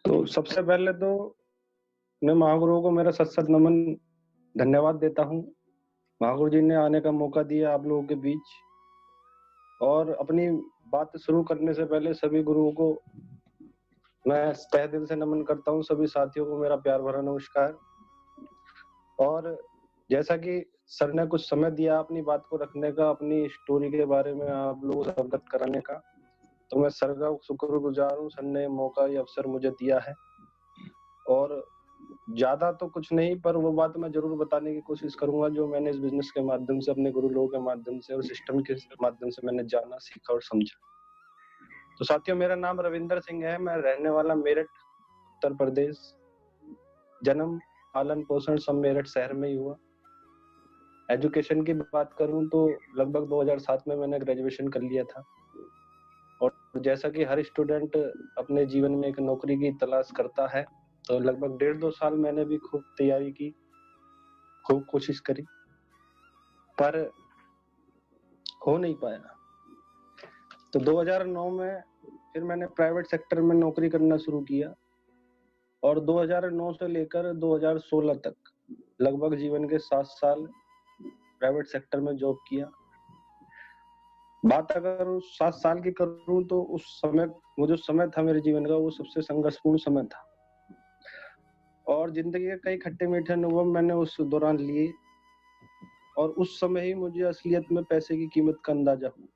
तो सबसे पहले तो मैं महागुरुओं को मेरा सत-सत नमन, धन्यवाद देता हूँ। महागुरु जी ने आने का मौका दिया आप लोगों के बीच और अपनी बात शुरू करने से पहले सभी गुरुओं को मैं तहे दिल से नमन करता हूँ, सभी साथियों को मेरा प्यार भरा नमस्कार। और जैसा कि सर ने कुछ समय दिया अपनी बात को रखने का, अपनी स्टोरी के बारे में आप लोगों से अवगत कराने का, तो मैं सर का शुक्रगुजार हूँ। सर ने मौका, ये अवसर मुझे दिया है और ज़्यादा तो कुछ नहीं, पर वो बात मैं ज़रूर बताने की कोशिश करूँगा जो मैंने इस बिज़नेस के माध्यम से, अपने गुरु लोगों के माध्यम से और सिस्टम के माध्यम से मैंने जाना, सीखा और समझा। तो साथियों, मेरा नाम रविंदर सिंह है, मैं रहने वाला मेरठ, उत्तर प्रदेश। जन्म, पालन-पोषण सब मेरठ शहर में ही हुआ। एजुकेशन की बात करूँ तो लगभग 2007 में मैंने ग्रेजुएशन कर लिया था। और जैसा कि हर स्टूडेंट अपने जीवन में एक नौकरी की तलाश करता है, तो लगभग 1.5-2 साल मैंने भी खूब तैयारी की, खूब कोशिश करी, पर हो नहीं पाया। तो 2009 में फिर मैंने प्राइवेट सेक्टर में नौकरी करना शुरू किया और 2009 से लेकर 2016 तक लगभग जीवन के 7 साल प्राइवेट सेक्टर में जॉब किया। बात अगर उस 7 साल की करूँ तो उस समय, वो जो समय था मेरे जीवन का, वो सबसे संघर्षपूर्ण समय था। और ज़िंदगी के कई खट्टे-मीठे अनुभव मैंने उस दौरान लिए और उस समय ही मुझे असलियत में पैसे की कीमत का अंदाज़ा हुआ।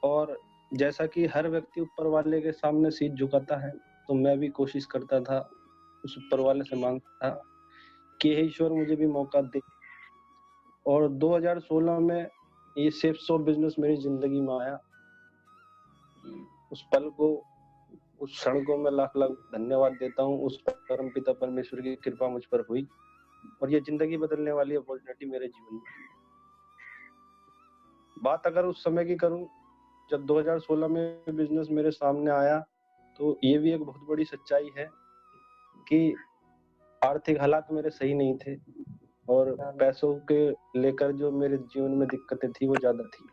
और जैसा कि हर व्यक्ति ऊपर वाले के सामने सिर झुकाता है, तो मैं भी कोशिश करता था, उस ऊपर वाले से माँगता था कि हे ईश्वर मुझे भी मौका दे। और 2016 में ये सेफ शॉप बिज़नेस मेरी ज़िंदगी में आया। उस पल को, उस क्षण को मैं लाख-लाख धन्यवाद देता हूँ। उस परमपिता परमेश्वर की कृपा मुझ पर हुई और ये ज़िंदगी बदलने वाली अपॉर्चुनिटी मेरे जीवन में। बात अगर उस समय की करूँ, जब 2016 में बिज़नेस मेरे सामने आया, तो ये भी एक बहुत बड़ी सच्चाई है कि आर्थिक हालात मेरे सही नहीं थे और पैसों के लेकर जो मेरे जीवन में दिक्कतें थी, वो ज़्यादा थी।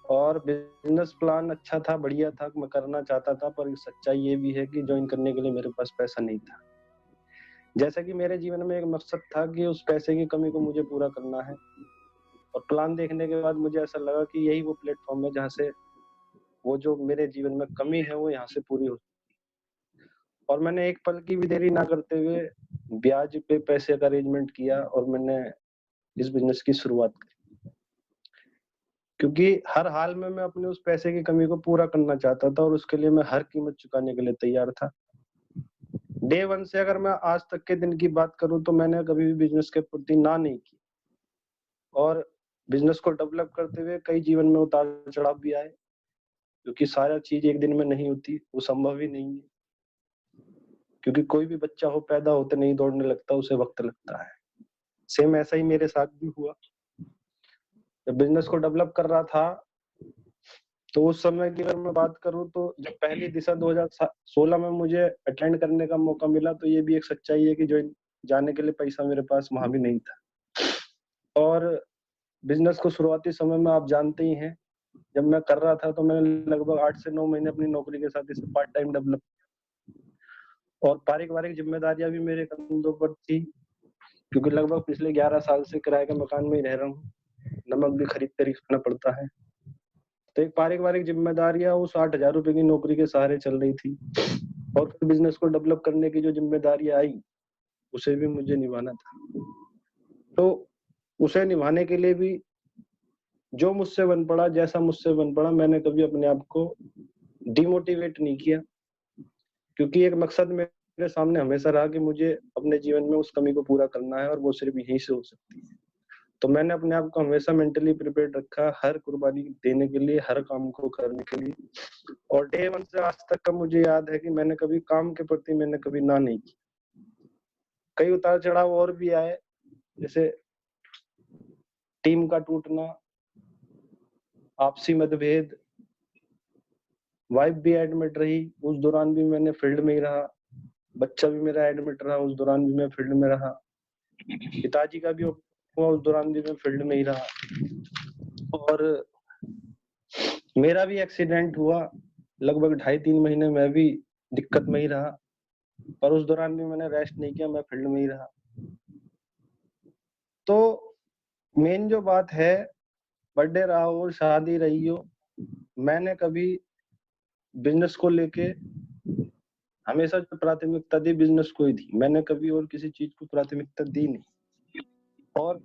और बिज़नेस प्लान अच्छा था, बढ़िया था, मैं करना चाहता था, पर सच्चाई ये भी है कि जॉइन करने के लिए मेरे पास पैसा नहीं था। जैसा कि मेरे जीवन में एक मकसद था कि उस पैसे की कमी को मुझे पूरा करना है और प्लान देखने के बाद मुझे ऐसा लगा कि यही वो प्लेटफ़ॉर्म है जहाँ से वो जो मेरे जीवन में कमी है, वो यहाँ से पूरी हो। और मैंने एक पल की भी देरी ना करते हुए ब्याज पे पैसे का अरेंजमेंट किया और मैंने इस बिज़नेस की शुरुआत करी। क्योंकि हर हाल में मैं अपने उस पैसे की कमी को पूरा करना चाहता था और उसके लिए मैं हर कीमत चुकाने के लिए तैयार था। डे 1 से अगर मैं आज तक के दिन की बात करूँ तो मैंने कभी भी बिज़नेस के प्रति ना नहीं की और बिज़नेस को डेवलप करते हुए कई जीवन में उतार-चढ़ाव भी आए, क्योंकि सारा चीज़ एक दिन में नहीं होती, वो संभव ही नहीं है। क्योंकि कोई भी बच्चा हो, पैदा होते नहीं दौड़ने लगता, उसे वक़्त लगता है। सेम ऐसा ही मेरे साथ भी हुआ। जब बिज़नेस को डेवलप कर रहा था, तो उस समय की अगर मैं बात करूँ तो जब पहली दिशा 2016 में मुझे अटेंड करने का मौका मिला, तो ये भी एक सच्चाई है कि जो जाने के लिए पैसा मेरे पास वहाँ भी नहीं था। और बिज़नेस को शुरुआती समय में आप जानते ही हैं, जब मैं कर रहा था तो मैंने लगभग 8 से 9 महीने अपनी नौकरी के साथ इसे पार्ट टाइम डेवलप और पारिवारिक ज़िम्मेदारियाँ भी मेरे कंधों पर थी, क्योंकि लगभग पिछले 11 साल से किराए के मकान में ही रह रहा हूँ। नमक भी खरीद-खरीद खाना पड़ता है। तो एक पारिवारिक ज़िम्मेदारियाँ उस 8,000 रुपए की नौकरी के सहारे चल रही थी और फिर बिज़नेस को डेवलप करने की जो ज़िम्मेदारियाँ आई, उसे भी मुझे निभाना था। तो उसे निभाने के लिए भी जो मुझसे बन पड़ा, जैसा मुझसे बन पड़ा, मैंने कभी अपने आप को डिमोटिवेट नहीं किया, क्योंकि एक मकसद मेरे सामने हमेशा रहा कि मुझे अपने जीवन में उस कमी को पूरा करना है और वो सिर्फ़ यहीं से हो सकती है। तो मैंने अपने आप को हमेशा मेंटली प्रिपेयर्ड रखा, हर कुर्बानी देने के लिए, हर काम को करने के लिए। और डे 1 से आज तक का मुझे याद है कि मैंने कभी काम के प्रति मैंने कभी ना नहीं की। कई उतार-चढ़ाव और भी आए, जैसे टीम का टूटना, आपसी मतभेद, वाइफ भी एडमिट रही, उस दौरान भी मैंने फील्ड में ही रहा। बच्चा भी मेरा एडमिट रहा, उस दौरान भी मैं फील्ड में रहा। पिताजी का भी हुआ, उस दौरान भी मैं फील्ड में ही रहा। और मेरा भी एक्सीडेंट हुआ, लगभग ढाई 3 महीने मैं भी दिक्कत में ही रहा, पर उस दौरान भी मैंने रेस्ट नहीं किया, मैं फील्ड में ही रहा। तो मेन जो बात है, बर्थडे रहा हो, शादी रही हो, मैंने कभी बिजनेस को लेके हमेशा जो प्राथमिकता दी बिजनेस को ही दी। मैंने कभी और किसी चीज को प्राथमिकता दी नहीं, और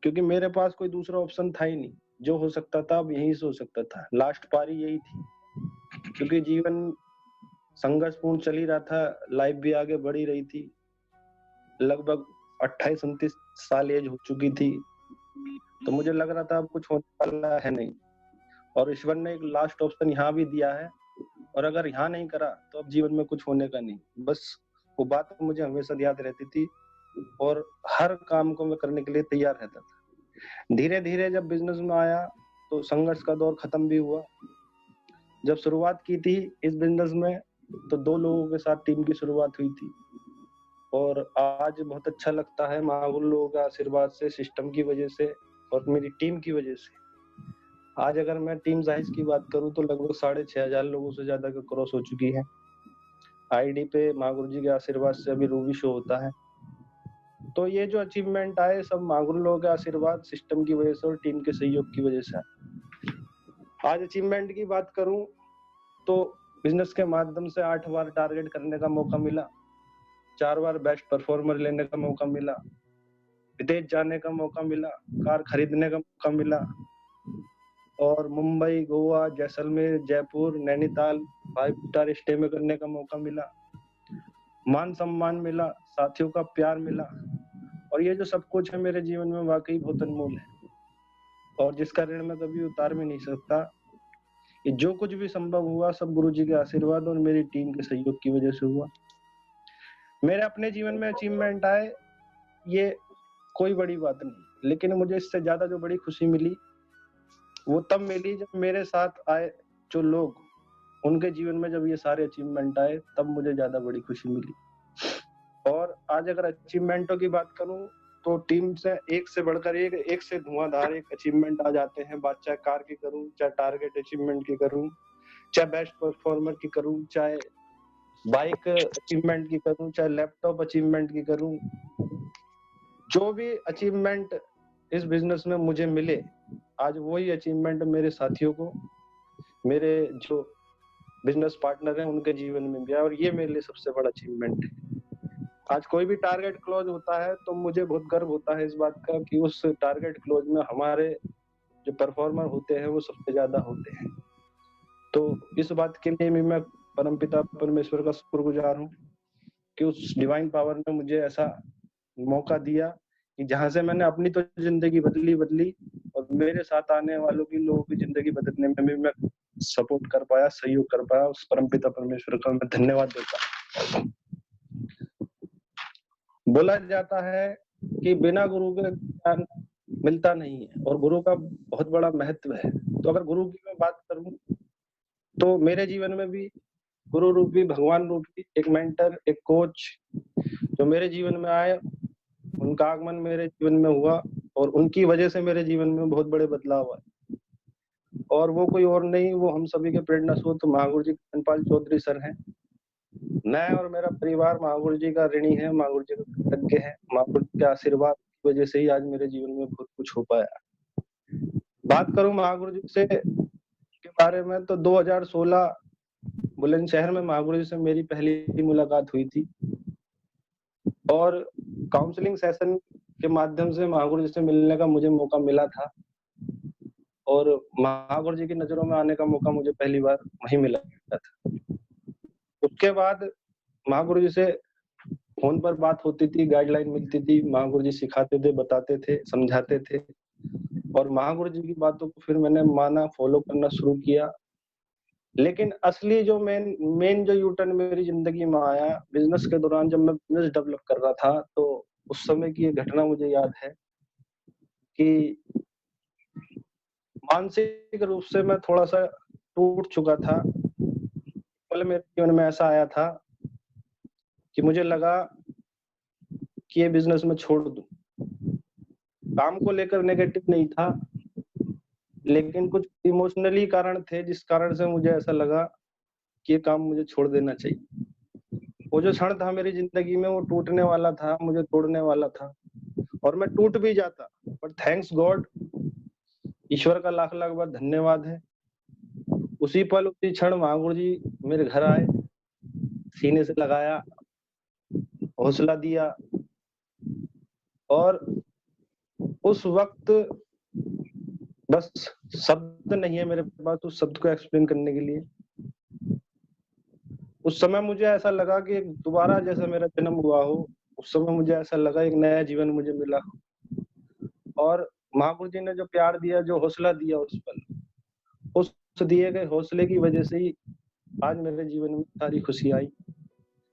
क्योंकि मेरे पास कोई दूसरा ऑप्शन था ही नहीं। जो हो सकता था अब यहीं से हो सकता था, लास्ट पारी यही थी, क्योंकि जीवन संघर्षपूर्ण चल ही रहा था, लाइफ भी आगे बढ़ ही रही थी। लगभग 28-29 साल एज हो चुकी थी, तो मुझे लग रहा था अब कुछ होने वाला है नहीं, और ईश्वर ने एक लास्ट ऑप्शन यहाँ भी दिया है, और अगर यहाँ नहीं करा तो अब जीवन में कुछ होने का नहीं। बस वो बात मुझे हमेशा याद रहती थी, और हर काम को मैं करने के लिए तैयार रहता था। धीरे धीरे जब बिजनेस में आया तो संघर्ष का दौर खत्म भी हुआ। जब शुरुआत की थी इस बिजनेस में तो 2 लोगों के साथ टीम की शुरुआत हुई थी, और आज बहुत अच्छा लगता है, महागुरु लोगों का आशीर्वाद से, सिस्टम की वजह से और मेरी टीम की वजह से। आज अगर मैं टीम साइज की बात करूं तो लगभग 6,500 लोगों से ज्यादा का क्रॉस हो चुकी है। आईडी पे महागुरु जी के आशीर्वाद से अभी रूबी शो होता है। तो ये जो अचीवमेंट आए सब महागुरु लोगों के आशीर्वाद, सिस्टम की वजह से और टीम के सहयोग की वजह से आए। आज अचीवमेंट की बात करूं तो बिजनेस के माध्यम से 8 बार टारगेट करने का मौका मिला, 4 बार बेस्ट परफॉर्मर लेने का मौका मिला, विदेश जाने का मौका मिला, कार खरीदने का मौका मिला, और मुंबई, गोवा, जैसलमेर, जयपुर, नैनीताल 5 स्टार स्टे में करने का मौका मिला, मान सम्मान मिला, साथियों का प्यार मिला, और ये जो सब कुछ है मेरे जीवन में वाकई बहुत अनमोल है, और जिसका ऋण मैं कभी उतार भी नहीं सकता। ये जो कुछ भी संभव हुआ सब गुरु जी के आशीर्वाद और मेरी टीम के सहयोग की वजह से हुआ। मेरे अपने जीवन में अचीवमेंट आए, ये कोई बड़ी बात नहीं, लेकिन मुझे इससे ज्यादा जो बड़ी खुशी मिली वो तब मिली जब मेरे साथ आए जो लोग, उनके जीवन में जब ये सारे अचीवमेंट आए तब मुझे ज्यादा बड़ी खुशी मिली। और आज अगर अचीवमेंटों की बात करूं तो टीम से एक से बढ़कर एक से धुआंधार एक अचीवमेंट आ जाते हैं। बात चाहे कार की करूं, चाहे टारगेट अचीवमेंट की करूं, चाहे बेस्ट परफॉर्मर की करूं, चाहे बाइक अचीवमेंट की करूं, चाहे लैपटॉप अचीवमेंट की करूं, जो भी अचीवमेंट इस बिजनेस में मुझे मिले, आज वही अचीवमेंट मेरे साथियों को, मेरे जो बिजनेस पार्टनर हैं उनके जीवन में भी आया, और ये मेरे लिए सबसे बड़ा अचीवमेंट है। आज कोई भी टारगेट क्लोज होता है तो मुझे बहुत गर्व होता है इस बात का कि उस टारगेट क्लोज में हमारे जो परफॉर्मर होते हैं वो सबसे ज्यादा होते हैं। तो इस बात के लिए भी मैं परमपिता परमेश्वर का शुक्रगुजार हूँ कि उस डिवाइन पावर ने मुझे ऐसा मौका दिया कि जहां से मैंने अपनी तो जिंदगी बदली और मेरे साथ आने वालों की, लोगों की जिंदगी बदलने में भी मैं सपोर्ट कर पाया, सहयोग कर पाया। उस परमपिता परमेश्वर का मैं धन्यवाद देता हूँ। बोला जाता है कि बिना गुरु के ज्ञान मिलता नहीं है, और गुरु का बहुत बड़ा महत्व है। तो अगर गुरु की मैं बात करूं तो मेरे जीवन में भी गुरु रूपी, भगवान रूपी एक मेंटर, एक कोच जो मेरे जीवन में आए, उनका आगमन मेरे जीवन में हुआ, और उनकी वजह से मेरे जीवन में बहुत बड़े बदलाव आए। और वो कोई और नहीं, वो हम सभी के प्रेरणा स्रोत महागुरु जी धनपाल चौधरी सर हैं। मैं और मेरा परिवार महागुरु जी का ऋणी है, महागुरु जी का कृतज्ञ है। महागुरु जी के आशीर्वाद की वजह से ही आज मेरे जीवन में बहुत कुछ हो पाया। बात करूं महागुरु जी से के बारे में तो 2016 बुलंदशहर में महागुरु जी से मेरी पहली मुलाकात हुई थी, और काउंसलिंग सेशन के माध्यम से महागुरु जी से मिलने का मुझे मौका मिला था, और महागुरु जी की नजरों में आने का मौका मुझे पहली बार वहीं मिला था। उसके बाद महागुरु जी से फोन पर बात होती थी, गाइडलाइन मिलती थी, महागुरु जी सिखाते थे, बताते थे, समझाते थे, और महागुरु जी की बातों को फिर मैंने माना, फॉलो करना शुरू किया। लेकिन असली जो मेन जो यू टर्न मेरी जिंदगी में आया बिजनेस के दौरान, जब मैं बिजनेस डेवलप कर रहा था, तो उस समय की एक घटना मुझे याद है कि मानसिक रूप से मैं थोड़ा सा टूट चुका था। पहले मेरे जीवन में ऐसा आया था कि मुझे लगा कि ये बिजनेस मैं छोड़ दूं। काम को लेकर नेगेटिव नहीं था, लेकिन कुछ इमोशनली कारण थे जिस कारण से मुझे ऐसा लगा कि ये काम मुझे छोड़ देना चाहिए। वो जो क्षण था मेरी जिंदगी में, वो टूटने वाला था, मुझे तोड़ने वाला था, और मैं टूट भी जाता, पर थैंक्स गॉड, ईश्वर का लाख लाख बार धन्यवाद है, उसी पल उसी क्षण महागुरु जी मेरे घर आए, सीने से लगाया, हौसला दिया, और उस वक्त बस शब्द नहीं है मेरे पास उस शब्द को एक्सप्लेन करने के लिए। उस समय मुझे ऐसा लगा कि दोबारा जैसा मेरा जन्म हुआ हो, उस समय मुझे ऐसा लगा एक नया जीवन मुझे मिला, और महागुरु जी ने जो प्यार दिया, जो हौसला दिया उस पल, उस दिए गए हौसले की वजह से ही आज मेरे जीवन में सारी खुशी आई।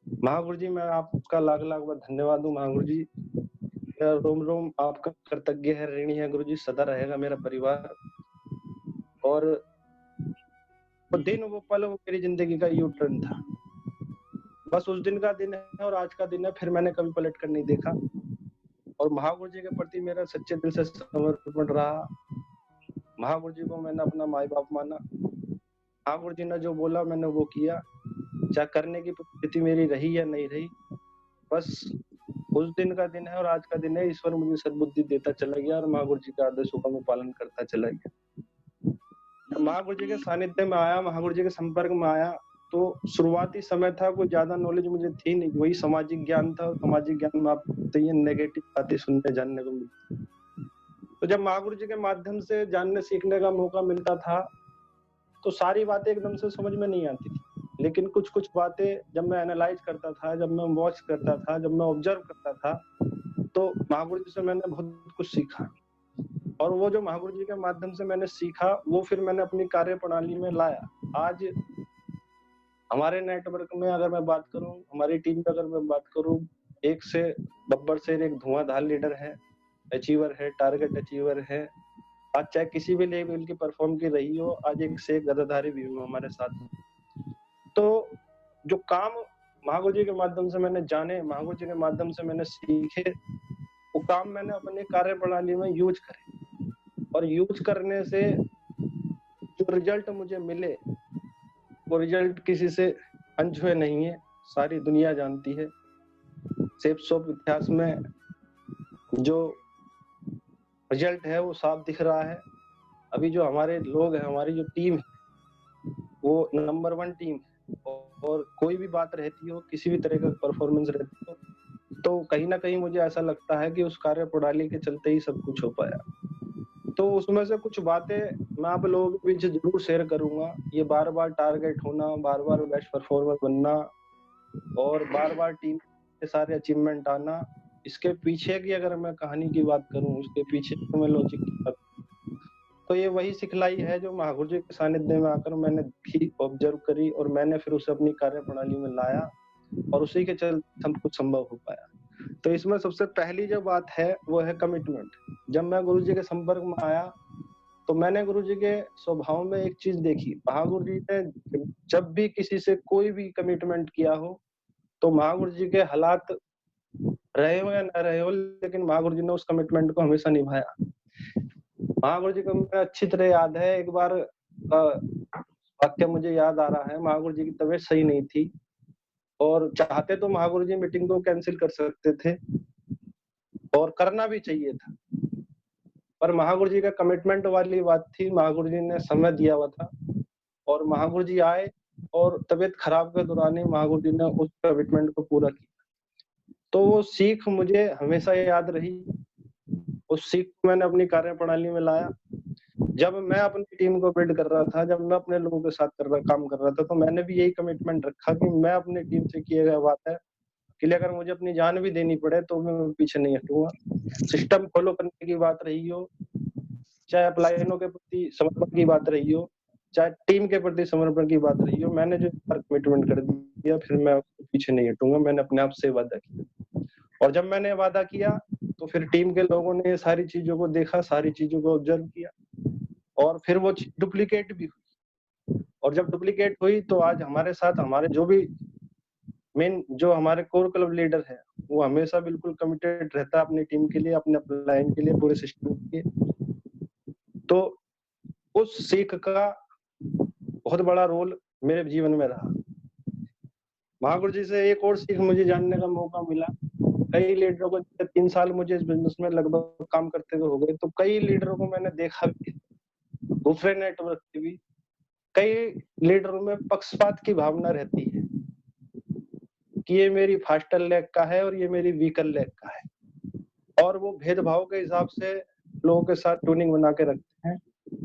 महागुरु जी, मैं आपका लाख लाख बार धन्यवाद दूं महागुरु जी, रोम रोम आपका कृतज्ञ है, ऋणी है गुरु जी, सदा रहेगा मेरा परिवार। और वो दिन, वो पल, वो मेरी जिंदगी का यू टर्न था। बस उस दिन का दिन है और आज का दिन है, फिर मैंने कभी पलट कर नहीं देखा, और महागुरु जी के प्रति मेरा सच्चे दिल से समर्पण रहा। महागुरु जी को मैंने अपना माई बाप माना, महागुरु जी ने जो बोला मैंने वो किया, चाहे करने की परिस्थिति मेरी रही या नहीं रही, बस उस दिन का दिन है और आज का दिन है। ईश्वर मुझे सद्बुद्धि देता चला गया और महागुरु जी के आदेशों का मैं पालन करता चला गया। महागुरु जी के सानिध्य में आया, महागुरु जी के संपर्क में आया, तो शुरुआती समय था, कोई ज्यादा नॉलेज मुझे थी नहीं, वही सामाजिक ज्ञान था, और सामाजिक ज्ञान में आप बताइए नेगेटिव बातें सुनने जानने को मिलती। तो जब महागुरु जी के माध्यम से जानने सीखने का मौका मिलता था, तो सारी बातें एकदम से समझ में नहीं आती थी, लेकिन कुछ कुछ बातें जब मैं एनालाइज करता था, जब मैं वॉच करता था, जब मैं ऑब्जर्व करता था, तो महागुरु जी से मैंने बहुत कुछ सीखा, और वो जो महागुरु जी के माध्यम से मैंने सीखा, वो फिर मैंने अपनी कार्य प्रणाली में लाया। आज हमारे नेटवर्क में अगर मैं बात करूं, हमारी टीम में अगर मैं बात करूं, एक से बब्बर शेर एक धुआंधार लीडर है, अचीवर है, टारगेट अचीवर है। आज चाहे किसी भी लेवल की परफॉर्म की रही हो, आज एक से एक गदाधारी भी हो हमारे साथ। तो जो काम महागुरु जी के माध्यम से मैंने जाने, महागुरु जी के माध्यम से मैंने सीखे, वो काम मैंने अपने कार्य प्रणाली में यूज करे, और यूज करने से जो रिजल्ट मुझे मिले, वो रिजल्ट किसी से अनछुए नहीं है, सारी दुनिया जानती है। सेफ शॉप इतिहास में जो रिजल्ट है वो साफ दिख रहा है। अभी जो हमारे लोग हैं, हमारी जो टीम है, वो नंबर 1 टीम है, और कोई भी बात रहती हो, किसी भी तरह का परफॉर्मेंस रहती हो, तो कहीं ना कहीं मुझे ऐसा लगता है कि उस कार्य प्रणाली के चलते ही सब कुछ हो पाया। तो उसमें से कुछ बातें मैं आप लोगों के बीच जरूर शेयर करूंगा। ये बार बार टारगेट होना, बार बार बेस्ट परफॉर्मर बनना, और बार बार टीम के सारे अचीवमेंट आना, इसके पीछे की अगर मैं कहानी की बात करूं, उसके पीछे तो मैं लॉजिक की बात, तो ये वही सिखलाई है जो महागुरु जी के सानिध्य में आकर मैंने देखी, ऑब्जर्व करी, और मैंने फिर उसे अपनी कार्य प्रणाली में लाया, और उसी के चलते सब कुछ संभव हो पाया। तो इसमें सबसे पहली जो बात है वो है कमिटमेंट। जब मैं गुरु जी के संपर्क में आया, तो मैंने गुरु जी के स्वभाव में एक चीज देखी। महागुरु जी ने जब भी किसी से कोई भी कमिटमेंट किया हो, तो महागुरु जी के हालात रहे हो या न रहे हो, लेकिन महागुरु जी ने उस कमिटमेंट को हमेशा निभाया। महागुरु जी को मुझे अच्छी तरह याद है, एक बार वाक्य मुझे याद आ रहा है। महागुरु जी की तबीयत सही नहीं थी, और चाहते तो महागुरु जी मीटिंग को कैंसिल कर सकते थे, और करना भी चाहिए था, पर महागुरु जी का कमिटमेंट वाली बात थी। महागुरु जी ने समय दिया हुआ था, और महागुरु जी आए, और तबीयत खराब के दौरान ही महागुरु जी ने उस कमिटमेंट को पूरा किया। तो वो सीख मुझे हमेशा याद रही, उस सीख को मैंने अपनी कार्य प्रणाली में लाया। जब मैं अपनी टीम को बिल्ड कर रहा था, जब मैं अपने लोगों के साथ काम कर रहा था, तो मैंने भी यही कमिटमेंट रखा कि मैं अपनी टीम से किए गए बात है कि अगर मुझे अपनी जान भी देनी पड़े तो मैं पीछे नहीं हटूंगा। सिस्टम फॉलो करने की बात रही हो, चाहे अपलाइनों के प्रति समर्पण की बात रही हो, चाहे टीम के प्रति समर्पण की बात रही हो, मैंने जो कमिटमेंट कर दिया, फिर मैं पीछे नहीं हटूंगा। मैंने अपने आप से वादा किया, और जब मैंने वादा किया तो फिर टीम के लोगों ने सारी चीजों को देखा, सारी चीजों को ऑब्जर्व किया, और फिर वो डुप्लीकेट भी हुई। और जब डुप्लीकेट हुई तो आज हमारे साथ हमारे जो भी मेन जो हमारे कोर क्लब लीडर है, वो हमेशा बिल्कुल कमिटेड रहता है अपनी टीम के लिए, अपने लाइन के लिए, पूरे सिस्टम के लिए। तो उस सीख का बहुत बड़ा रोल मेरे जीवन में रहा। महागुरु जी से एक और सीख मुझे जानने का मौका मिला। कई लीडरों को 3 साल मुझे इस बिजनेस में लगभग काम करते हुए हो गए, तो कई लीडरों को मैंने देखा भी है, दूसरे नेटवर्क पे भी कई लीडरों में पक्षपात की भावना रहती है कि ये मेरी फास्टर लेग का है और ये मेरी वीकर लेग का है, और वो भेदभाव के हिसाब से लोगों के साथ ट्यूनिंग बना के रखते हैं,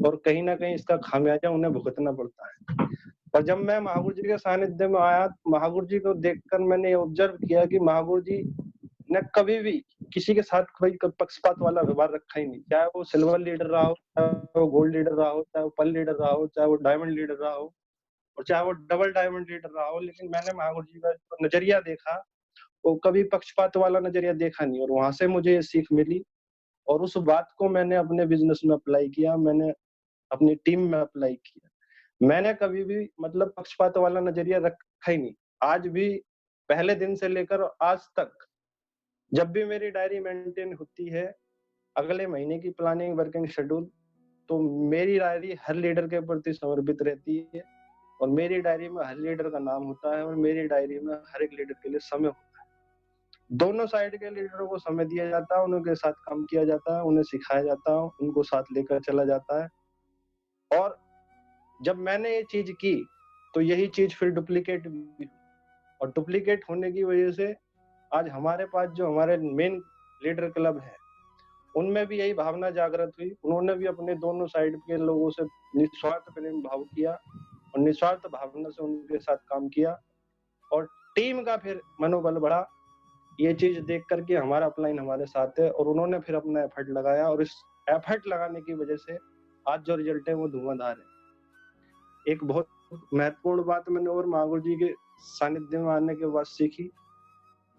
और कहीं ना कहीं इसका खामियाजा उन्हें भुगतना पड़ता है। पर जब मैं महागुरु जी के सानिध्य में आया, महागुरु जी को देखकर मैंने ऑब्जर्व किया कि महागुरु जी ने कभी भी किसी के साथ कोई पक्षपात वाला व्यवहार रखा ही नहीं, चाहे वो सिल्वर लीडर रहा हो, चाहे वो गोल्ड लीडर रहा हो, चाहे वो पर्ल लीडर रहा हो, चाहे वो डायमंड लीडर रहा हो, और चाहे वो डबल डायमंड लीडर रहा हो। लेकिन मैंने महागुरु जी का जो नजरिया देखा, वो कभी पक्षपात वाला नजरिया देखा नहीं, और वहां से मुझे ये सीख मिली, और उस बात को मैंने अपने बिजनेस में अप्लाई किया, मैंने अपनी टीम में अप्लाई किया। मैंने कभी भी मतलब पक्षपात वाला नजरिया रखा ही नहीं। आज भी पहले दिन से लेकर आज तक जब भी मेरी डायरी मेंटेन होती है, अगले महीने की प्लानिंग, वर्किंग शेड्यूल, तो मेरी डायरी हर लीडर के प्रति समर्पित रहती है, और मेरी डायरी में हर लीडर का नाम होता है, और मेरी डायरी में हर एक लीडर के लिए समय होता है। दोनों साइड के लीडरों को समय दिया जाता है, उनके साथ काम किया जाता है, उन्हें सिखाया जाता है, उनको साथ लेकर चला जाता है। और जब मैंने ये चीज की तो यही चीज फिर डुप्लीकेट भी, और डुप्लीकेट होने की वजह से आज हमारे पास जो हमारे मेन लीडर क्लब है, उनमें भी यही भावना जागृत हुई। उन्होंने भी अपने दोनों साइड के लोगों से निस्वार्थ प्रेम भाव किया, और निस्वार्थ भावना से उनके साथ काम किया, और टीम का फिर मनोबल बढ़ा। ये चीज देख करके हमारा अपलाइन हमारे साथ है, और उन्होंने फिर अपना एफर्ट लगाया, और इस एफर्ट लगाने की वजह से आज जो रिजल्ट है वो धुआंधार है। एक बहुत महत्वपूर्ण बात मैंने और महागुरु जी के सानिध्य में आने के बाद सीखी,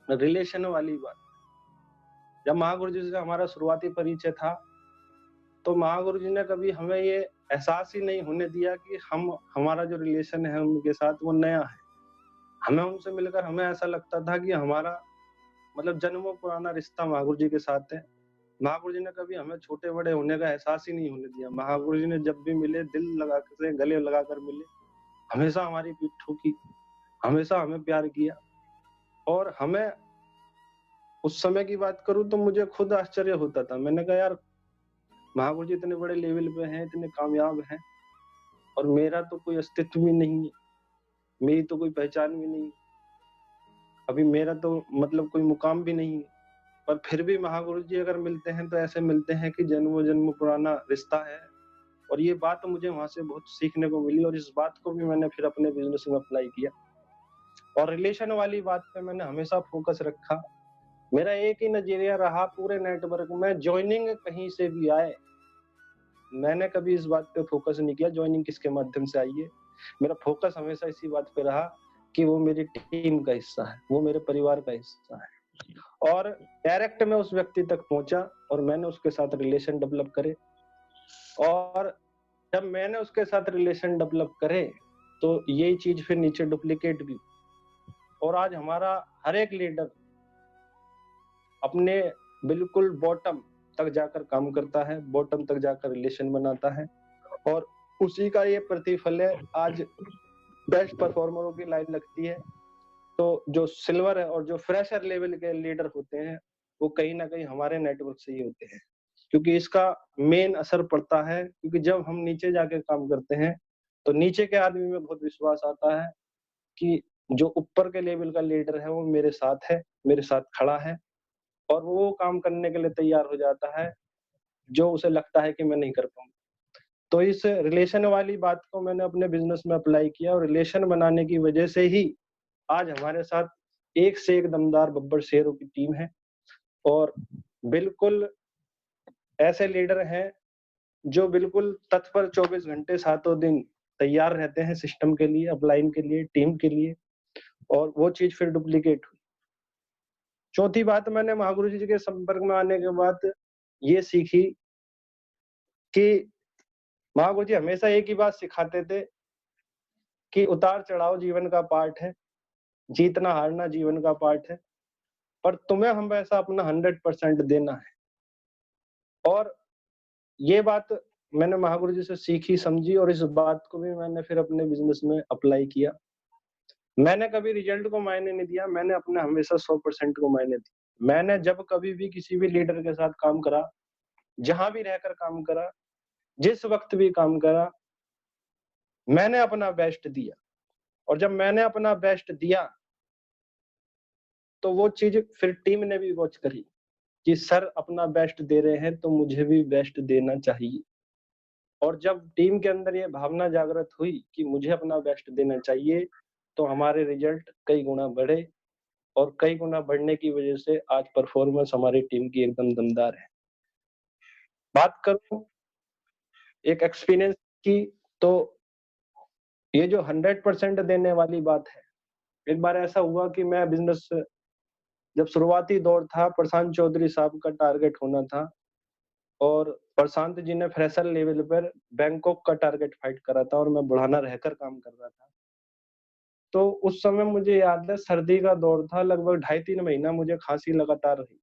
रिलेशन वाली बात। जब महागुरु जी से हमारा शुरुआती परिचय था, तो महागुरु जी ने कभी हमें ये एहसास ही नहीं होने दिया कि हमारा जो रिलेशन है उनके साथ वो नया है। हमें उनसे मिलकर हमें ऐसा लगता था कि हमारा मतलब जन्मों पुराना रिश्ता महागुरु जी के साथ है। महागुरु जी ने कभी हमें छोटे बड़े होने का एहसास ही नहीं होने दिया। महागुरु जी ने जब भी मिले, दिल लगा कर गले लगाकर मिले, हमेशा हमारी पीठ ठोकी, हमेशा हमें प्यार किया। और हमें उस समय की बात करूं तो मुझे खुद आश्चर्य होता था। मैंने कहा यार, महागुरु जी इतने बड़े लेवल पे हैं, इतने कामयाब हैं, और मेरा तो कोई अस्तित्व भी नहीं है, मेरी तो कोई पहचान भी नहीं, अभी मेरा तो मतलब कोई मुकाम भी नहीं है। पर फिर भी महागुरु जी अगर मिलते हैं तो ऐसे मिलते हैं कि जन्मों जन्म पुराना रिश्ता है। और ये बात मुझे वहां से बहुत सीखने को मिली, और इस बात को भी मैंने फिर अपने बिजनेस में अप्लाई किया। और रिलेशन वाली बात पे मैंने हमेशा फोकस रखा। मेरा एक ही नजरिया रहा पूरे नेटवर्क में, ज्वाइनिंग कहीं से भी आए, मैंने कभी इस बात पे फोकस नहीं किया ज्वाइनिंग किसके माध्यम से आई है। मेरा फोकस हमेशा इसी बात पे रहा कि वो मेरी टीम का हिस्सा है, वो मेरे परिवार का हिस्सा है। और डायरेक्ट मैं उस व्यक्ति तक पहुंचा, और मैंने उसके साथ रिलेशन डेवलप करे। और जब मैंने उसके साथ रिलेशन डेवलप करे, तो यही चीज फिर नीचे डुप्लीकेट भी। और आज हमारा हर एक लीडर अपने बिल्कुल बॉटम तक जाकर काम करता है, बॉटम तक जाकर रिलेशन बनाता है, और उसी का ये प्रतिफल है। आज बेस्ट परफॉर्मरों की लाइन लगती है, तो जो सिल्वर है और जो फ्रेशर लेवल के लीडर होते हैं, वो कहीं ना कहीं हमारे नेटवर्क से ही होते हैं। क्योंकि इसका मेन असर पड़ता है, क्योंकि जब हम नीचे जाके काम करते हैं, तो नीचे के आदमी में बहुत विश्वास आता है कि जो ऊपर के लेवल का लीडर है वो मेरे साथ है, मेरे साथ खड़ा है, और वो काम करने के लिए तैयार हो जाता है जो उसे लगता है कि मैं नहीं कर पाऊंगा। तो इस रिलेशन वाली बात को मैंने अपने बिजनेस में अप्लाई किया, और रिलेशन बनाने की वजह से ही आज हमारे साथ एक से एक दमदार बब्बर शेरों की टीम है, और बिल्कुल ऐसे लीडर हैं जो बिल्कुल तत्पर 24 घंटे सातों दिन तैयार रहते हैं सिस्टम के लिए, अपलाइन के लिए, टीम के लिए। और वो चीज फिर डुप्लीकेट हुई। चौथी बात मैंने महागुरु जी के संपर्क में आने के बाद ये सीखी कि महागुरु जी हमेशा एक ही बात सिखाते थे कि उतार चढ़ाव जीवन का पार्ट है, जीतना हारना जीवन का पार्ट है, पर तुम्हें हमेशा अपना 100% देना है। और ये बात मैंने महागुरु जी से सीखी, समझी, और इस बात को भी मैंने फिर अपने बिजनेस में अप्लाई किया। मैंने कभी रिजल्ट को मायने नहीं दिया, मैंने अपने हमेशा 100% को मायने दिया। मैंने जब कभी भी किसी भी लीडर के साथ काम करा, जहाँ भी रहकर काम करा, जिस वक़्त भी काम करा, मैंने अपना बेस्ट दिया। और जब मैंने अपना बेस्ट दिया, तो वो चीज़ फिर टीम ने भी वॉच करी कि सर अपना बेस्ट दे रहे हैं, तो मुझे भी बेस्ट देना चाहिए। और जब टीम के अंदर ये भावना जागृत हुई कि मुझे अपना बेस्ट देना चाहिए, तो हमारे रिजल्ट कई गुना बढ़े और कई गुना बढ़ने की वजह से आज परफॉर्मेंस हमारी टीम की एकदम दमदार है। बात करूँ एक एक्सपीरियंस की, तो ये जो 100% देने वाली बात है, एक बार ऐसा हुआ कि मैं बिज़नेस जब शुरुआती दौर था, प्रशांत चौधरी साहब का टारगेट होना था और प्रशांत जी ने फ्रेशर लेवल पर बैंकॉक का टारगेट फाइट करा था और मैं बुढ़ाना रहकर काम कर रहा था। तो उस समय मुझे याद है सर्दी का दौर था, लगभग ढाई 3 महीना मुझे खाँसी लगातार रही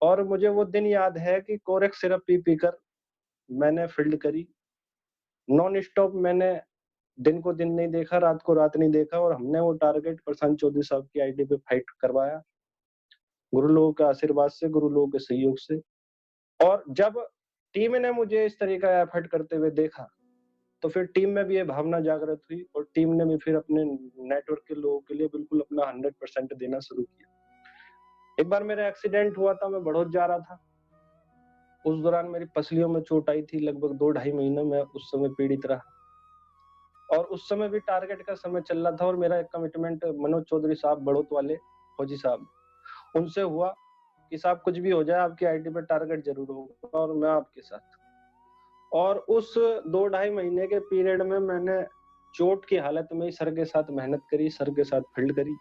और मुझे वो दिन याद है कि कोरेक्स सिरप पी-पी कर मैंने फ़ील्ड करी। नॉन स्टॉप मैंने दिन को दिन नहीं देखा, रात को रात नहीं देखा और हमने वो टारगेट प्रशांत चौधरी साहब की आईडी पे फाइट करवाया। गुरु लोगों के आशीर्वाद से, गुरु लोगों के सहयोग से। और जब टीम ने मुझे इस तरह का एफर्ट करते हुए देखा, तो फिर टीम में भी ये भावना जागृत हुई और टीम ने भी फिर अपने नेटवर्क के लोगों के लिए बिल्कुल अपना 100% देना शुरू किया। एक बार मेरा एक्सीडेंट हुआ था, मैं बड़ौद जा रहा था। उस दौरान मेरी पसलियों में चोट आई थी, लगभग 2 ढाई महीने मैं उस समय पीड़ित रहा। और उस समय भी टारगेट का समय चल रहा था और मेरा एक कमिटमेंट मनोज चौधरी साहब बड़ौत वाले फौजी साहब, उनसे हुआ कि साहब कुछ भी हो जाए आपकी आईडी पे टारगेट जरूर होगा और मैं आपके साथ। और उस 2 ढाई महीने के पीरियड में मैंने चोट की हालत में ही सर के साथ मेहनत करी, सर के साथ फील्ड करी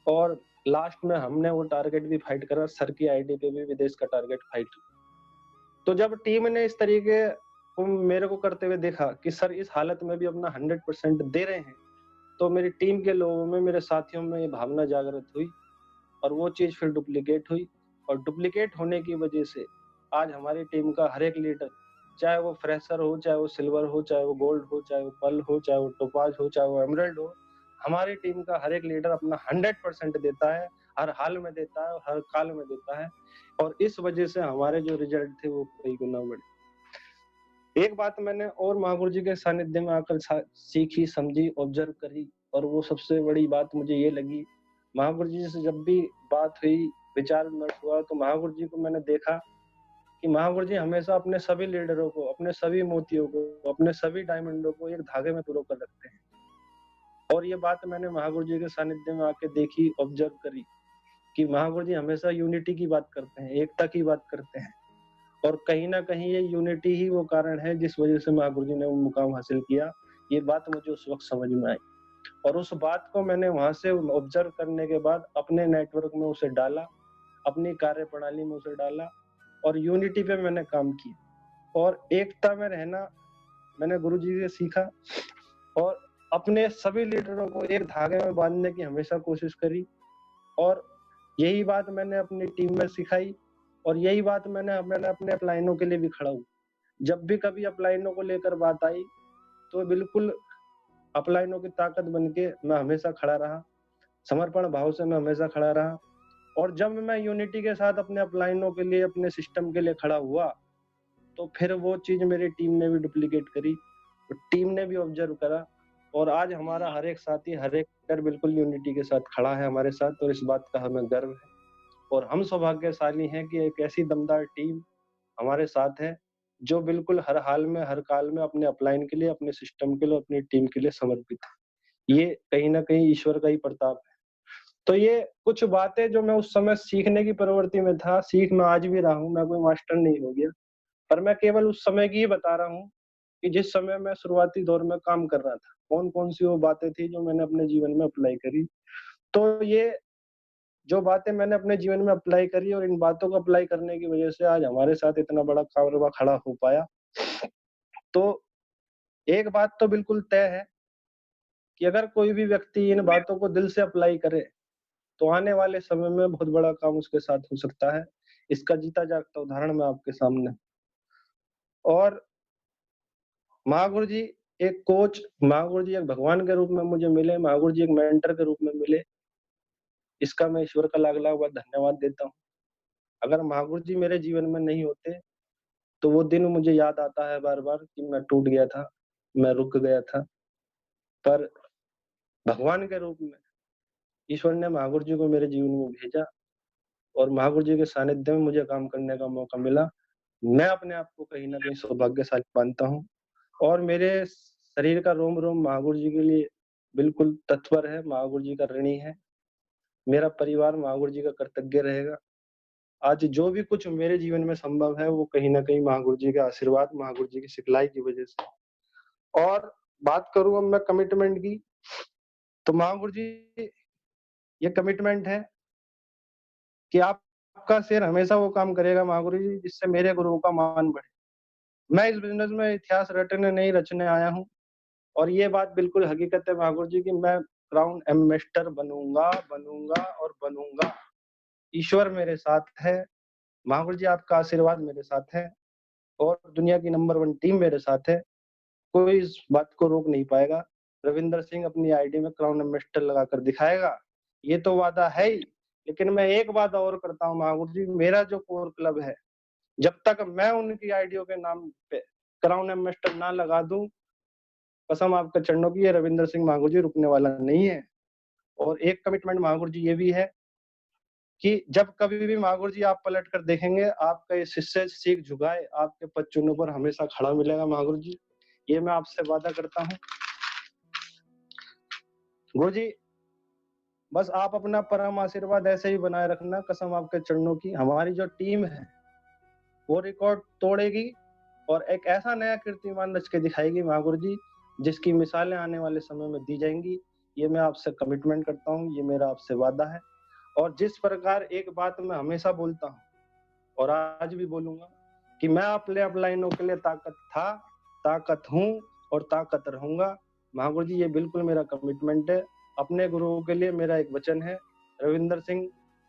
और लास्ट में हमने वो टारगेट भी फाइट करा, सर की आईडी पे भी विदेश का टारगेट फाइट। तो जब टीम ने इस तरीके को मेरे को करते हुए देखा कि सर इस हालत में भी अपना 100% दे रहे हैं, तो मेरी टीम के लोगों में, मेरे साथियों में ये भावना जागृत हुई और वो चीज़ फिर डुप्लीकेट हुई और डुप्लीकेट होने की वजह से आज हमारी टीम का हर एक लीडर, चाहे वो फ्रेशर हो, चाहे वो सिल्वर हो, चाहे वो गोल्ड हो, चाहे वो पर्ल हो, चाहे वो टोपाज हो, चाहे वो एमराल्ड हो, हमारी टीम का हर एक लीडर अपना 100% देता है, हर हाल में देता है और हर काल में देता है और इस वजह से हमारे जो रिजल्ट थे वो कई गुना बढ़े। एक बात मैंने और महागुरु जी के सानिध्य में आकर सीखी, समझी, ऑब्जर्व करी और वो सबसे बड़ी बात मुझे ये लगी, महागुरु जी से जब भी बात हुई, विचार विमर्श हुआ, तो महागुरु जी को मैंने देखा कि महागुरु जी हमेशा अपने सभी लीडरों को, अपने सभी मोतियों को, अपने सभी डायमंडों को एक धागे में पिरो कर रखते हैं। और ये बात मैंने महागुरु जी के सानिध्य में आके देखी, ऑब्जर्व करी कि महागुरु जी हमेशा यूनिटी की बात करते हैं, एकता की बात करते हैं और कहीं न कहीं ये यूनिटी ही वो कारण है जिस वजह से महागुरु जी ने वो मुकाम हासिल किया। ये बात मुझे उस वक़्त समझ में आई और उस बात को मैंने वहाँ से ऑब्जर्व करने के बाद अपने नेटवर्क में उसे डाला, अपनी कार्यप्रणाली में उसे डाला और यूनिटी पे मैंने काम किया और एकता में रहना मैंने गुरुजी से सीखा और अपने सभी लीडरों को एक धागे में बांधने की हमेशा कोशिश करी और यही बात मैंने अपनी टीम में सिखाई और यही बात मैंने अपने अपलाइनों के लिए भी खड़ा हूँ। जब भी कभी अपलाइनों को लेकर बात आई, तो बिल्कुल अपलाइनों की ताकत बन के मैं हमेशा खड़ा रहा, समर्पण भाव से मैं हमेशा खड़ा रहा और जब मैं यूनिटी के साथ अपने अपलाइनों के लिए, अपने सिस्टम के लिए खड़ा हुआ, तो फिर वो चीज़ मेरी टीम ने भी डुप्लीकेट करी, तो टीम ने भी ऑब्जर्व करा और आज हमारा हर एक साथी, हर एक लीडर बिल्कुल यूनिटी के साथ खड़ा है हमारे साथ और इस बात का हमें गर्व है और हम सौभाग्यशाली हैं कि एक ऐसी दमदार टीम हमारे साथ है, जो बिल्कुल हर हाल में, हर काल में अपने अपलाइन के लिए, अपने सिस्टम के लिए, अपनी टीम के लिए समर्पित है। ये कहीं न कहीं ईश्वर का ही प्रताप है। तो ये कुछ बातें जो मैं उस समय सीखने की प्रवृत्ति में था, सीख मैं आज भी रहा हूँ, मैं कोई मास्टर नहीं हो गया। पर मैं केवल उस समय की ही बता रहा हूँ कि जिस समय मैं शुरुआती दौर में काम कर रहा था, कौन-कौन सी वो बातें थी जो मैंने अपने जीवन में अप्लाई करी। तो ये जो बातें मैंने अपने जीवन में अप्लाई करी और इन बातों को अप्लाई करने की वजह से आज हमारे साथ इतना बड़ा कारवां खड़ा हो पाया। तो एक बात तो बिल्कुल तय है कि अगर कोई भी व्यक्ति इन बातों को दिल से अप्लाई करे, तो आने वाले समय में बहुत बड़ा काम उसके साथ हो सकता है। इसका जीता जागता उदाहरण मैं आपके सामने और महागुरु जी एक कोच महागुरु जी एक भगवान के रूप में मुझे मिले, महागुरु जी एक मेंटर के रूप में मिले, इसका मैं ईश्वर का लाख-लाख बार धन्यवाद देता हूँ। अगर महागुरु जी मेरे जीवन में नहीं होते, तो वो दिन मुझे याद आता है बार-बार कि मैं टूट गया था, मैं रुक गया था। पर भगवान के रूप में ईश्वर ने महागुरु जी को मेरे जीवन में भेजा और महागुरु जी के सानिध्य में मुझे काम करने का मौका मिला। मैं अपने आप को कहीं न कहीं सौभाग्यशाली मानता हूँ और मेरे शरीर का रोम-रोम महागुरु जी के लिए बिल्कुल तत्पर है, महागुरु जी का ऋणी है। मेरा परिवार महागुरु जी का कृतज्ञ रहेगा। आज जो भी कुछ मेरे जीवन में संभव है, वो कहीं न कहीं महागुरु जी के आशीर्वाद, महागुरु जी की सिखलाई की वजह से। और बात करूँ अब मैं कमिटमेंट की, तो महागुरु जी ये कमिटमेंट है कि आपका सिर हमेशा वो काम करेगा महागुरु जी जिससे मेरे गुरुओं का मान बढ़े। मैं इस बिज़नेस में इतिहास रटने नहीं रचने आया हूँ और ये बात बिल्कुल हकीकत है महागुरु जी की मैं क्राउन एम्बेसडर बनूँगा, बनूँगा और बनूँगा। ईश्वर मेरे साथ है, महागुरु जी आपका आशीर्वाद मेरे साथ है और दुनिया की नंबर 1 टीम मेरे साथ है। कोई इस बात को रोक नहीं पाएगा। रविंदर सिंह अपनी आईडी में क्राउन एम्बेसडर लगाकर दिखाएगा, ये तो वादा है ही। लेकिन मैं एक बात और करता हूँ महागुरु जी, मेरा जो कोर क्लब है, जब तक मैं उनकी आईडियों के नाम पे क्राउन एम्बेसडर ना लगा दूं, कसम आपके चरणों की, ये रविंदर सिंह महागुरु जी रुकने वाला नहीं है। और एक कमिटमेंट महागुरु जी ये भी है कि जब कभी भी महागुरु जी आप पलट कर देखेंगे, आपका ये शिष्य सीख झुकाए, आपके पदचिन्हों पर हमेशा खड़ा मिलेगा महागुरु जी। ये मैं आपसे वादा करता हूँ। गुरु जी, बस आप अपना परम आशीर्वाद ऐसे ही बनाए रखना, कसम आपके चरणों की। हमारी जो टीम है, वो रिकॉर्ड तोड़ेगी और एक ऐसा नया कीर्तिमान रच के दिखाएगी महागुरु जी, जिसकी मिसालें आने वाले समय में दी जाएंगी। ये मैं आपसे कमिटमेंट करता हूँ, ये मेरा आपसे वादा है। और जिस प्रकार एक बात मैं हमेशा बोलता हूँ और आज भी बोलूंगा कि मैं अपने अपलाइनों के लिए ताकत था, ताकत हूँ और ताकत रहूंगा। महागुरु जी, ये बिल्कुल मेरा कमिटमेंट है। अपने गुरुओं के लिए मेरा एक वचन है, रविंदर सिंह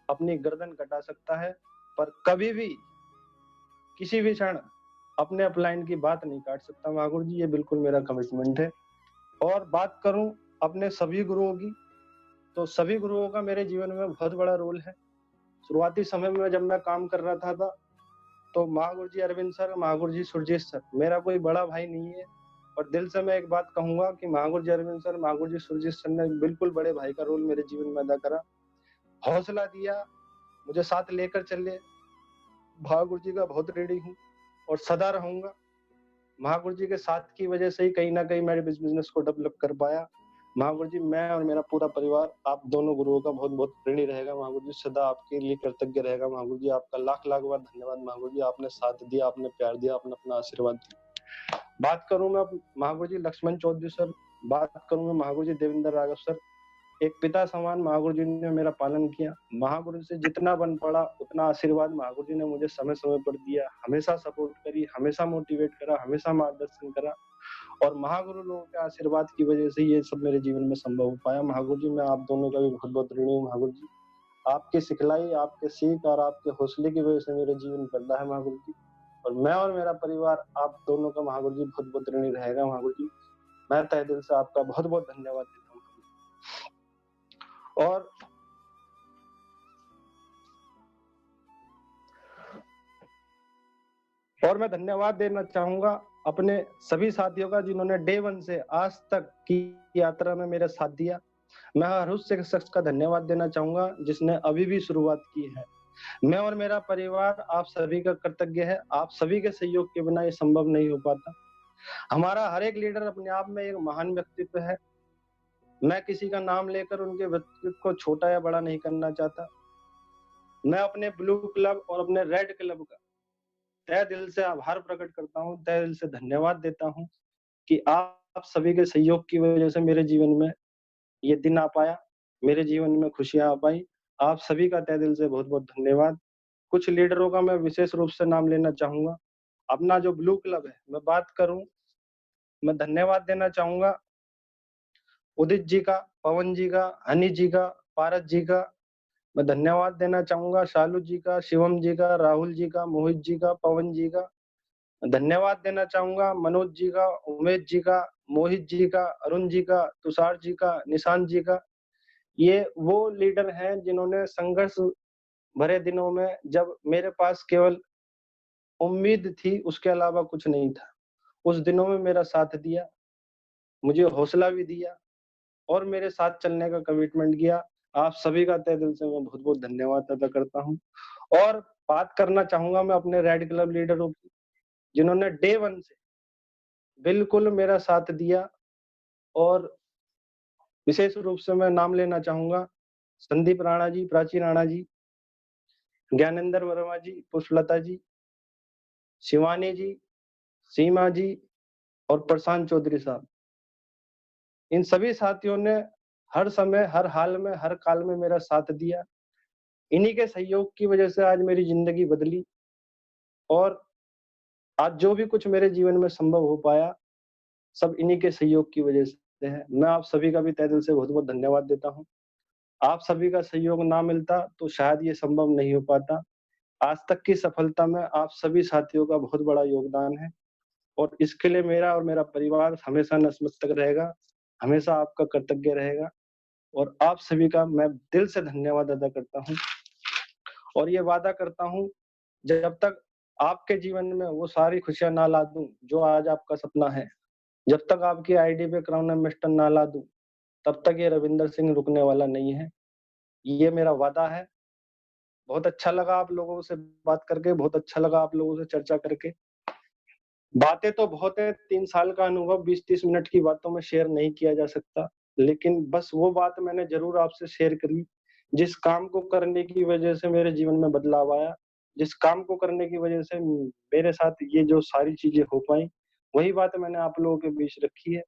अपनी गर्दन कटा सकता है, पर कभी भी किसी भी क्षण अपने अपलाइन की बात नहीं काट सकता महागुरु जी, ये बिल्कुल मेरा कमिटमेंट है। और बात करूं अपने सभी गुरुओं की, तो सभी गुरुओं का मेरे जीवन में बहुत बड़ा रोल है। शुरुआती समय में जब मैं काम कर रहा था तो महागुरु जी अरविंद सर, महागुरु जी सुरजीत सर, मेरा कोई बड़ा भाई नहीं है। और दिल से मैं एक बात कहूंगा कि महागुरु जी अरविंद सर, महागुरु जी सुरजीत सर ने बिल्कुल बड़े भाई का रोल मेरे जीवन में अदा करा, हौसला दिया, मुझे साथ लेकर चले। महागुरु जी का बहुत ऋणी हूँ और सदा रहूंगा। महागुरु जी के साथ की वजह से ही कहीं ना कहीं मेरे बिजनेस को डेवलप कर पाया। महागुरु जी, मैं और मेरा पूरा परिवार आप दोनों गुरुओं का बहुत बहुत ऋणी रहेगा महागुरु जी, सदा आपके लिए कृतज्ञ रहेगा महागुरु जी। आपका लाख लाख बार धन्यवाद महागुरु जी, आपने साथ दिया, आपने प्यार दिया, आपने अपना आशीर्वाद दिया। बात करूं मैं महागुरु जी लक्ष्मण चौधरी सर, बात करूं मैं महागुरु जी देवेंद्र राघव सर, एक पिता समान महागुरु जी ने मेरा पालन किया। महागुरु से जितना बन पड़ा उतना आशीर्वाद महागुरु जी ने मुझे समय समय पर दिया, हमेशा सपोर्ट करी, हमेशा मोटिवेट करा, हमेशा मार्गदर्शन करा। और महागुरु लोगों के आशीर्वाद की वजह से ये सब मेरे जीवन में संभव हो पाया। महागुरु जी, मैं आप दोनों का भी बहुत बहुत ऋणी हूँ महागुरु जी। आपकी सिखलाई, आपके सीख और आपके हौसले की वजह से मेरे जीवन बढ़ा है महागुरु जी। और मैं और मेरा परिवार आप दोनों का महागुरु जी बहुत बहुत ऋणी रहेगा महागुरु जी। मैं तहे दिल से आपका बहुत बहुत धन्यवाद देता हूँ। और मैं धन्यवाद देना चाहूंगा अपने सभी साथियों का जिन्होंने डे 1 से आज तक की यात्रा में मेरा साथ दिया। मैं हर उस शख्स का धन्यवाद देना चाहूंगा जिसने अभी भी शुरुआत की है। मैं और मेरा परिवार आप सभी का कृतज्ञ है। आप सभी के सहयोग के बिना ये संभव नहीं हो पाता। हमारा हर एक लीडर अपने आप में एक महान व्यक्तित्व है। मैं किसी का नाम लेकर उनके व्यक्तित्व को छोटा या बड़ा नहीं करना चाहता। मैं अपने ब्लू क्लब और अपने रेड क्लब का तहे दिल से आभार प्रकट करता हूँ, तहे दिल से धन्यवाद देता हूँ कि आप सभी के सहयोग की वजह से मेरे जीवन में ये दिन आ पाया, मेरे जीवन में खुशियां आ पाई। आप सभी का तहे दिल से बहुत बहुत धन्यवाद। कुछ लीडरों का मैं विशेष रूप से नाम लेना चाहूंगा। अपना जो ब्लू क्लब है, मैं बात करूं, मैं धन्यवाद देना चाहूंगा उदित जी का, पवन जी का, हनी जी का, पारस जी का। मैं धन्यवाद देना चाहूंगा शालू जी का, शिवम जी का, राहुल जी का, मोहित जी का, पवन जी का। धन्यवाद देना चाहूंगा मनोज जी का, उमेश जी का, मोहित जी का, अरुण जी का, तुषार जी का, निशांत जी का। ये वो लीडर हैं जिन्होंने संघर्ष भरे दिनों में, जब मेरे पास केवल उम्मीद थी उसके अलावा कुछ नहीं था, उस दिनों में मेरा साथ दिया, मुझे हौसला भी दिया और मेरे साथ चलने का कमिटमेंट किया। आप सभी का तहे दिल से मैं बहुत-बहुत धन्यवाद अदा करता हूँ। और बात करना चाहूंगा मैं अपने रेड क्लब लीडरों की, जिन्होंने डे 1 से बिल्कुल मेरा साथ दिया। और विशेष रूप से मैं नाम लेना चाहूंगा संदीप राणा जी, प्राची राणा जी, ज्ञानेंद्र वर्मा जी, पुष्पलता जी, शिवानी जी, सीमा जी और प्रशांत चौधरी साहब। इन सभी साथियों ने हर समय, हर हाल में, हर काल में मेरा साथ दिया। इन्हीं के सहयोग की वजह से आज मेरी जिंदगी बदली और आज जो भी कुछ मेरे जीवन में संभव हो पाया, सब इन्हीं के सहयोग की वजह से है। मैं आप सभी का भी तहे दिल से बहुत-बहुत धन्यवाद देता हूँ। आप सभी का सहयोग ना मिलता तो शायद ये संभव नहीं हो पाता। आज तक की सफलता में आप सभी साथियों का बहुत बड़ा योगदान है और इसके लिए मेरा और मेरा परिवार हमेशा नतमस्तक रहेगा, हमेशा आपका कृतज्ञ रहेगा और आप सभी का मैं दिल से धन्यवाद अदा करता हूँ। और ये वादा करता हूँ, जब तक आपके जीवन में वो सारी खुशियाँ ना ला दूँ, जो आज आपका सपना है, जब तक आपकी आईडी पे क्राउन एम्बेसडर ना ला दूँ, तब तक ये रविंदर सिंह रुकने वाला नहीं है। ये मेरा वादा है। बहुत अच्छा लगा आप लोगों से बात करके, बहुत अच्छा लगा आप लोगों से चर्चा करके। बातें तो बहुत है, 3 साल का अनुभव 20-30 मिनट की बातों में शेयर नहीं किया जा सकता। लेकिन बस वो बात मैंने ज़रूर आपसे शेयर करी, जिस काम को करने की वजह से मेरे जीवन में बदलाव आया, जिस काम को करने की वजह से मेरे साथ ये जो सारी चीज़ें हो पाई, वही बात मैंने आप लोगों के बीच रखी है।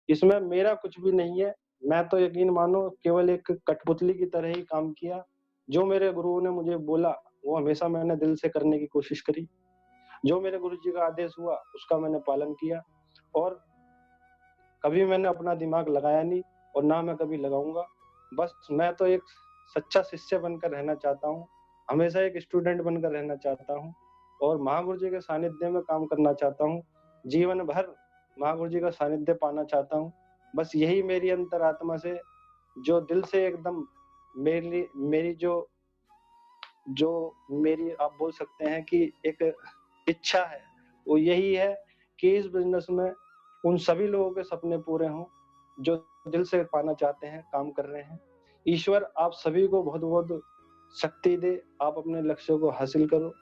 इसमें मेरा कुछ भी नहीं है, मैं तो यकीन मानो केवल एक कठपुतली की तरह ही काम किया। जो मेरे गुरुओं ने मुझे बोला, वो हमेशा मैंने दिल से करने की कोशिश करी। जो मेरे गुरुजी का आदेश हुआ, उसका मैंने पालन किया और कभी मैंने अपना दिमाग लगाया नहीं और ना मैं कभी लगाऊँगा। बस मैं तो एक सच्चा शिष्य बनकर रहना चाहता हूँ, हमेशा एक स्टूडेंट बनकर रहना चाहता हूँ और महागुरु जी के सानिध्य में काम करना चाहता हूँ। जीवन भर महागुरु जी का सानिध्य पाना चाहता हूँ। बस यही मेरी अंतरात्मा से, जो दिल से एकदम मेरी जो जो मेरी आप बोल सकते हैं कि एक इच्छा है, वो यही है कि इस बिज़नेस में उन सभी लोगों के सपने पूरे हों, जो दिल से पाना चाहते हैं, काम कर रहे हैं। ईश्वर आप सभी को बहुत-बहुत शक्ति दे, आप अपने लक्ष्यों को हासिल करो।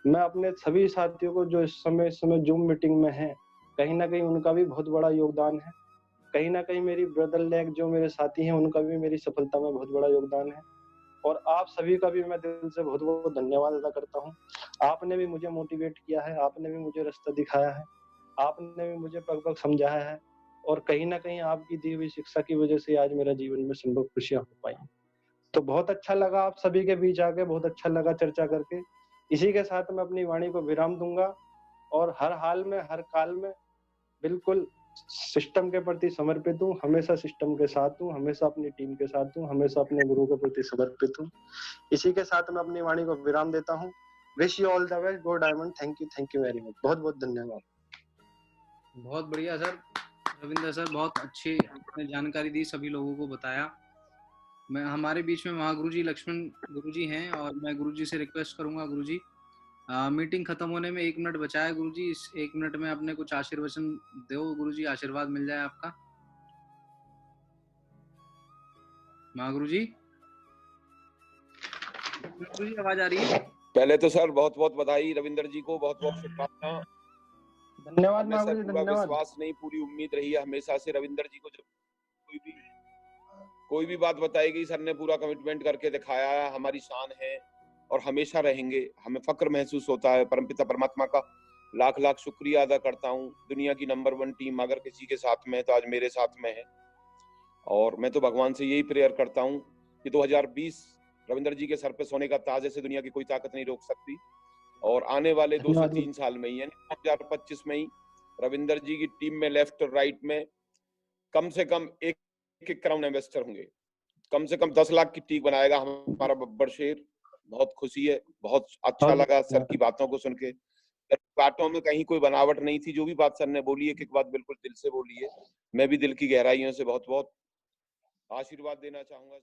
मैं अपने सभी साथियों को जो इस समय ज़ूम मीटिंग में हैं, कहीं न कहीं उनका भी बहुत बड़ा योगदान है। कहीं न कहीं मेरी ब्रदर लैग जो मेरे साथी हैं, उनका भी मेरी सफलता में बहुत बड़ा योगदान है। और आप सभी का भी मैं दिल से बहुत-बहुत धन्यवाद अदा करता हूँ। आपने भी मुझे मोटिवेट किया है, आपने भी मुझे रास्ता दिखाया है, आपने भी मुझे पग-पग समझाया है और कहीं न कहीं आपकी दी हुई शिक्षा की वजह से आज मेरा जीवन में संभव खुशियाँ हो पाई हैं। तो बहुत अच्छा लगा आप सभी के बीच आके, बहुत अच्छा लगा चर्चा करके। इसी के साथ मैं अपनी वाणी को विराम दूँगा और हर हाल में, हर काल में बिल्कुल सिस्टम के प्रति समर्पित हूँ, हमेशा सिस्टम के साथ हूँ, हमेशा अपनी टीम के साथ हूँ, हमेशा अपने गुरु के प्रति समर्पित हूँ। इसी के साथ मैं अपनी वाणी को विराम देता हूँ। Wish you all the best, go diamond. Thank you very much. बहुत-बहुत धन्यवाद। बहुत बढ़िया सर, रविंदर सर बहुत अच्छी आपने जानकारी दी, सभी लोगों को बताया। मैं हमारे बीच में महागुरुजी लक्ष्मण गुरुजी हैं और मैं गुरुजी से रिक्वेस्ट करूंगा, गुरुजी मीटिंग खत्म होने में 1 मिनट बचा है गुरुजी, इस 1 मिनट में अपने कुछ आशीर्वचन दो गुरुजी, आशीर्वाद मिल जाए आपका। महागुरुजी, गुरुजी आवाज आ रही है? पहले तो सर बहुत बहुत बधाई, रविंदर जी को बहुत बहुत शुभकामनाएं। धन्यवाद हमें सर महागुरु जी, पूरा धन्यवाद। विश्वास नहीं, पूरी उम्मीद रही है हमेशा से रविंदर जी को। जब कोई भी बात बताई गई, सर ने पूरा कमिटमेंट करके दिखाया है, हमारी शान है और हमेशा रहेंगे। हमें फक्र महसूस होता है, परमपिता परमात्मा का लाख लाख शुक्रिया अदा करता हूँ। दुनिया की नंबर 1 टीम अगर किसी के साथ में है तो आज मेरे साथ में है और मैं तो भगवान से यही प्रेयर करता हूँ कि 2020 रविंदर जी के सर पे सोने का ताज से दुनिया की कोई ताकत नहीं रोक सकती और आने वाले 2 से 3 साल में ही, यानी 2025 में ही रविंदर जी की टीम में लेफ्ट और राइट में कम से कम एक क्राउन एम्बेसडर होंगे, कम से कम 10 लाख की टीक बनाएगा हमारा बब्बर शेर। बहुत खुशी है, बहुत अच्छा लगा सर की बातों को सुन के। बातों में कहीं कोई बनावट नहीं थी। जो भी बात सर ने बोली है, एक बात बिल्कुल दिल से बोली है। मैं भी दिल की गहराइयों से बहुत बहुत आशीर्वाद देना चाहूंगा।